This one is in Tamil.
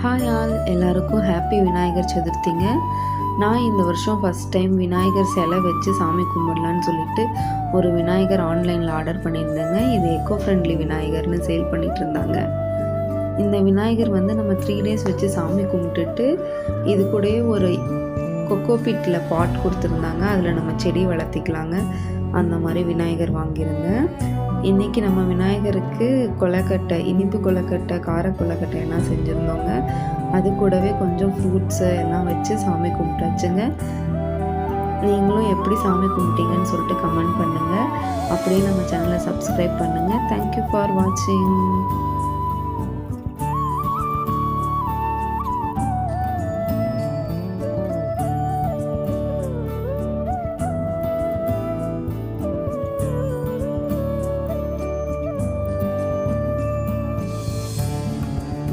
ஹாய் ஆல், எல்லாருக்கும் ஹாப்பி விநாயகர் சதுர்த்திங்க. நான் இந்த வருஷம் ஃபஸ்ட் டைம் விநாயகர் சிலை வச்சு சாமி கும்பிடலான்னு சொல்லிட்டு ஒரு விநாயகர் ஆன்லைனில் ஆர்டர் பண்ணியிருந்தேங்க. இது எக்கோ ஃப்ரெண்ட்லி விநாயகர்னு சேல் பண்ணிகிட்டு இருந்தாங்க. இந்த விநாயகர் நம்ம 3 டேஸ் வச்சு சாமி கும்பிட்டுட்டு இது கூடயே ஒரு கொக்கோபிட்டில் பாட் கொடுத்துருந்தாங்க. அதில் நம்ம செடி வளர்த்திக்கலாங்க. அந்த மாதிரி விநாயகர் வாங்கியிருந்தேன். இன்றைக்கி நம்ம விநாயகருக்கு கொலக்கட்டை, இனிப்பு கொலக்கட்டை, கார கொலக்கட்டை எல்லாம் செஞ்சுருந்தோங்க. அது கூடவே கொஞ்சம் ஃப்ரூட்ஸு எல்லாம் வச்சு சாமி கும்பிட்டாச்சுங்க. நீங்களும் எப்படி சாமி கும்பிட்டீங்கன்னு சொல்லிட்டு கமெண்ட் பண்ணுங்கள். அப்படியே நம்ம சேனலை சப்ஸ்கிரைப் பண்ணுங்கள். தேங்க்யூ ஃபார் வாட்சிங்.